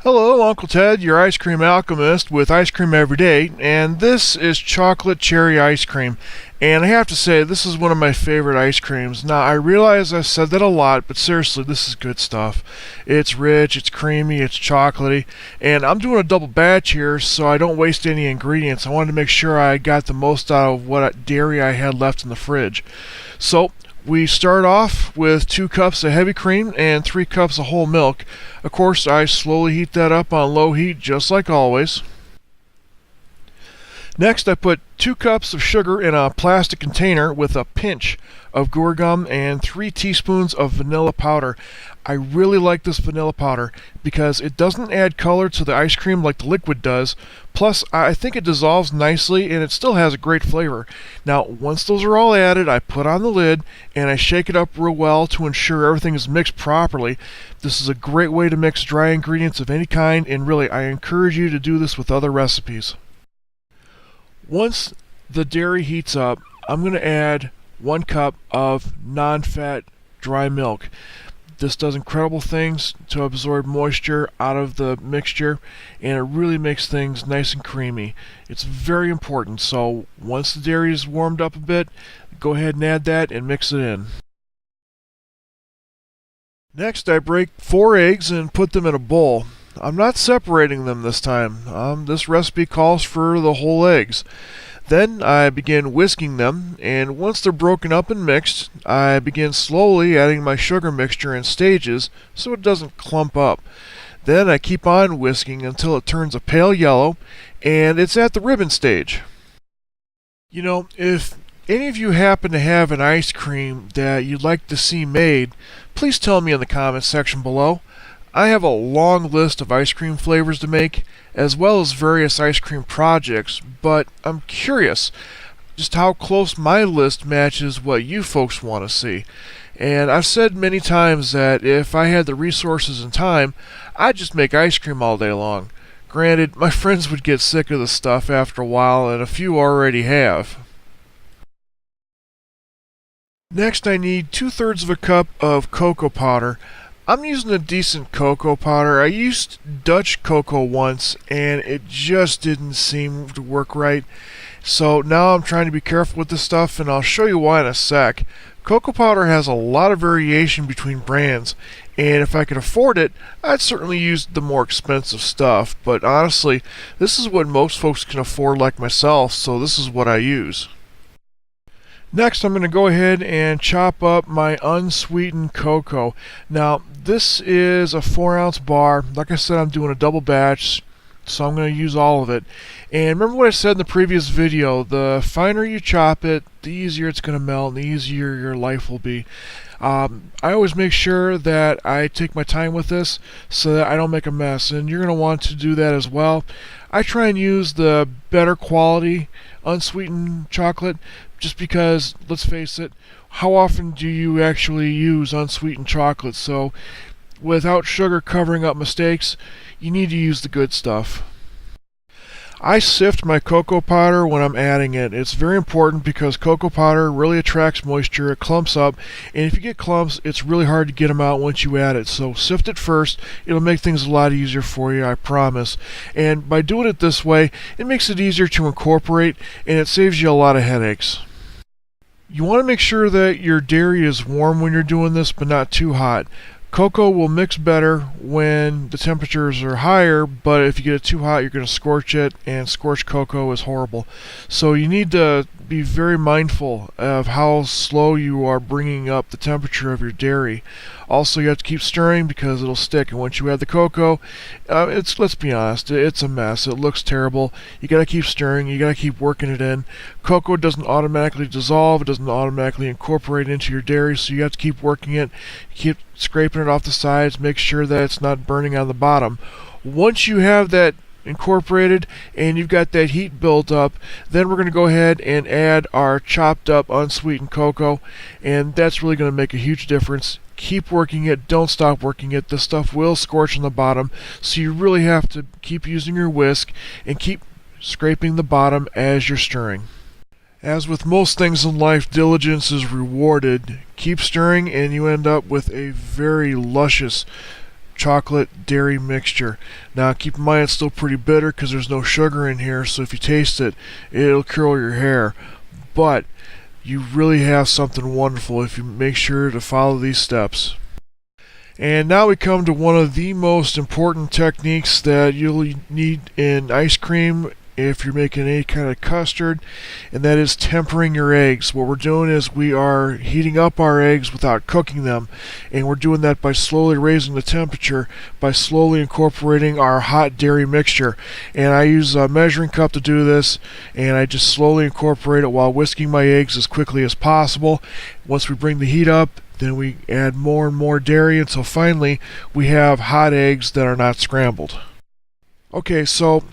Hello, Uncle Ted, your ice cream alchemist with ice cream every day, and this is chocolate cherry ice cream. And I have to say, this is one of my favorite ice creams. Now, I realize I've said that a lot, but seriously, this is good stuff. It's rich, it's creamy, it's chocolatey, and I'm doing a double batch here so I don't waste any ingredients. I wanted to make sure I got the most out of what dairy I had left in the fridge. So, we start off with 2 cups of heavy cream and 3 cups of whole milk. Of course, I slowly heat that up on low heat just like always. Next, I put 2 cups of sugar in a plastic container with a pinch of guar gum and 3 teaspoons of vanilla powder. I really like this vanilla powder because it doesn't add color to the ice cream like the liquid does. Plus, I think it dissolves nicely and it still has a great flavor. Now, once those are all added, I put on the lid and I shake it up real well to ensure everything is mixed properly. This is a great way to mix dry ingredients of any kind, and really, I encourage you to do this with other recipes. Once the dairy heats up, I'm going to add 1 cup of non-fat dry milk. This does incredible things to absorb moisture out of the mixture, and it really makes things nice and creamy. It's very important, so once the dairy is warmed up a bit, go ahead and add that and mix it in. Next, I break 4 eggs and put them in a bowl. I'm not separating them this time. This recipe calls for the whole eggs. Then I begin whisking them, and once they're broken up and mixed, I begin slowly adding my sugar mixture in stages so it doesn't clump up. Then I keep on whisking until it turns a pale yellow, and it's at the ribbon stage. You know, if any of you happen to have an ice cream that you'd like to see made, please tell me in the comments section below. I have a long list of ice cream flavors to make, as well as various ice cream projects, but I'm curious just how close my list matches what you folks want to see. And I've said many times that if I had the resources and time, I'd just make ice cream all day long. Granted, my friends would get sick of the stuff after a while, and a few already have. Next, I need 2/3 of a cup of cocoa powder. I'm using a decent cocoa powder. I used Dutch cocoa once and it just didn't seem to work right. So now I'm trying to be careful with this stuff, and I'll show you why in a sec. Cocoa powder has a lot of variation between brands, and if I could afford it, I'd certainly use the more expensive stuff. But honestly, this is what most folks can afford like myself, so this is what I use. Next, I'm going to go ahead and chop up my unsweetened cocoa. Now, this is a 4-ounce bar. Like I said, I'm doing a double batch, so I'm going to use all of it. And remember what I said in the previous video, the finer you chop it, the easier it's going to melt and the easier your life will be. I always make sure that I take my time with this so that I don't make a mess, and you're going to want to do that as well. I try and use the better quality unsweetened chocolate just because, let's face it, how often do you actually use unsweetened chocolate? So without sugar covering up mistakes, you need to use the good stuff. I sift my cocoa powder when I'm adding it. It's very important because cocoa powder really attracts moisture, it clumps up, and if you get clumps, it's really hard to get them out once you add it. So sift it first. It'll make things a lot easier for you, I promise. And by doing it this way, it makes it easier to incorporate, and it saves you a lot of headaches. You want to make sure that your dairy is warm when you're doing this, but not too hot. Cocoa will mix better when the temperatures are higher, but if you get it too hot, you're going to scorch it, and scorched cocoa is horrible. So you need to be very mindful of how slow you are bringing up the temperature of your dairy. Also, you have to keep stirring because it'll stick, and once you add the cocoa, let's be honest, it's a mess. It looks terrible. You got to keep stirring. You got to keep working it in. Cocoa doesn't automatically dissolve. It doesn't automatically incorporate into your dairy, so you have to keep working it. Keep scraping it off the sides. Make sure that it's not burning on the bottom. Once you have that incorporated and you've got that heat built up, then we're going to go ahead and add our chopped up unsweetened cocoa, and that's really going to make a huge difference. Keep working it, don't stop working it. This stuff will scorch on the bottom, so you really have to keep using your whisk and keep scraping the bottom as you're stirring. As with most things in life, diligence is rewarded. Keep stirring and you end up with a very luscious chocolate dairy mixture. Now keep in mind it's still pretty bitter because there's no sugar in here, so if you taste it, it'll curl your hair. But you really have something wonderful if you make sure to follow these steps. And now we come to one of the most important techniques that you'll need in ice cream if you're making any kind of custard, and that is tempering your eggs. What we're doing is we are heating up our eggs without cooking them, and we're doing that by slowly raising the temperature, by slowly incorporating our hot dairy mixture. And I use a measuring cup to do this, and I just slowly incorporate it while whisking my eggs as quickly as possible. Once we bring the heat up, then we add more and more dairy until finally we have hot eggs that are not scrambled. Okay, so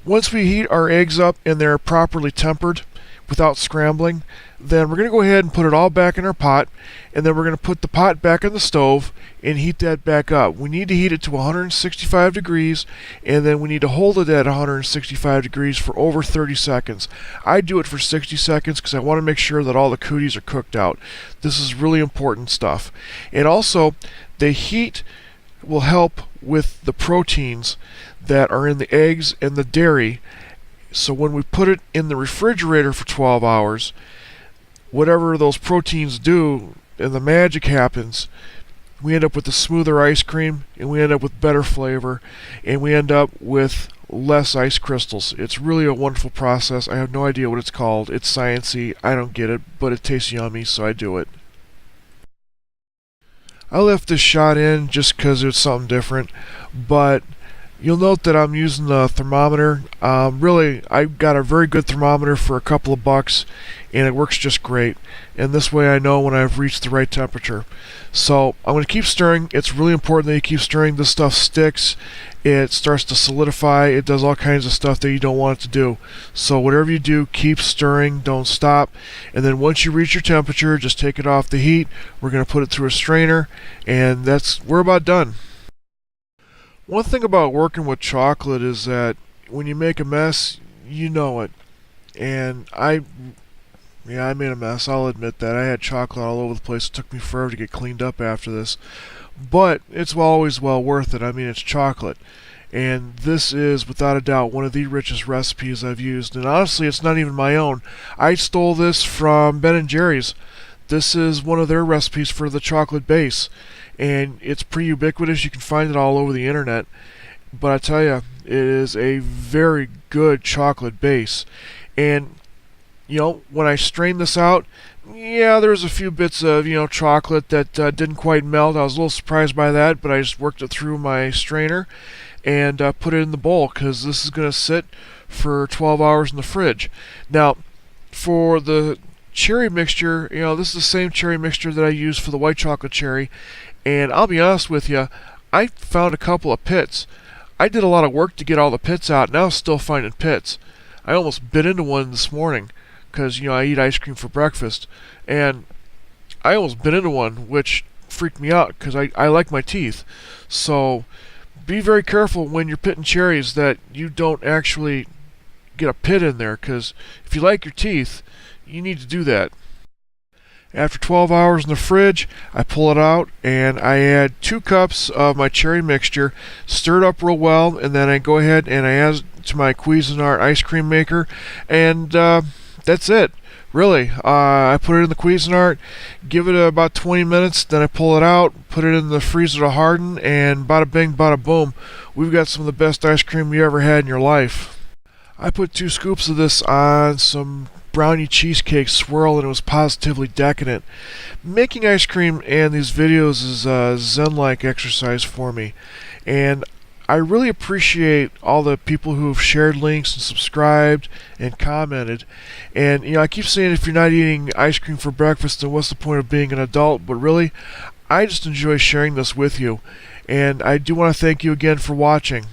once we heat our eggs up and they're properly tempered without scrambling, then we're going to go ahead and put it all back in our pot, and then we're going to put the pot back on the stove and heat that back up. We need to heat it to 165 degrees, and then we need to hold it at 165 degrees for over 30 seconds. I do it for 60 seconds because I want to make sure that all the cooties are cooked out. This is really important stuff. And also, the heat will help with the proteins that are in the eggs and the dairy. So when we put it in the refrigerator for 12 hours, whatever those proteins do and the magic happens, we end up with a smoother ice cream, and we end up with better flavor, and we end up with less ice crystals. It's really a wonderful process. I have no idea what it's called. It's sciencey. I don't get it, but it tastes yummy, so I do it. I left this shot in just because it's something different, but you'll note that I'm using the thermometer. Really, I got a very good thermometer for a couple of bucks, and it works just great. And this way I know when I've reached the right temperature. So I'm going to keep stirring. It's really important that you keep stirring. This stuff sticks. It starts to solidify. It does all kinds of stuff that you don't want it to do. So whatever you do, keep stirring. Don't stop. And then once you reach your temperature, just take it off the heat. We're going to put it through a strainer, and we're about done. One thing about working with chocolate is that when you make a mess, you know it. And I made a mess. I'll admit that. I had chocolate all over the place. It took me forever to get cleaned up after this. But it's always well worth it. I mean, it's chocolate. And this is, without a doubt, one of the richest recipes I've used. And honestly, it's not even my own. I stole this from Ben & Jerry's. This is one of their recipes for the chocolate base. And it's pretty ubiquitous. You can find it all over the internet. But I tell you, it is a very good chocolate base. And, when I strained this out, there's a few bits of, chocolate that didn't quite melt. I was a little surprised by that, but I just worked it through my strainer and put it in the bowl because this is going to sit for 12 hours in the fridge. Now, for the cherry mixture, this is the same cherry mixture that I use for the white chocolate cherry. And I'll be honest with you, I found a couple of pits. I did a lot of work to get all the pits out, and I was still finding pits. I almost bit into one this morning because, I eat ice cream for breakfast. And I almost bit into one, which freaked me out because I like my teeth. So be very careful when you're pitting cherries that you don't actually get a pit in there, because if you like your teeth, you need to do that. After 12 hours in the fridge, I pull it out and I add 2 cups of my cherry mixture, stir it up real well, and then I go ahead and I add it to my Cuisinart ice cream maker, and that's it. Really, I put it in the Cuisinart, give it about 20 minutes, then I pull it out, put it in the freezer to harden, and bada bing, bada boom, we've got some of the best ice cream you ever had in your life. I put 2 scoops of this on some brownie cheesecake swirl, and it was positively decadent. Making ice cream and these videos is a zen-like exercise for me, and I really appreciate all the people who have shared links and subscribed and commented. And I keep saying if you're not eating ice cream for breakfast, then what's the point of being an adult? But really, I just enjoy sharing this with you, and I do want to thank you again for watching.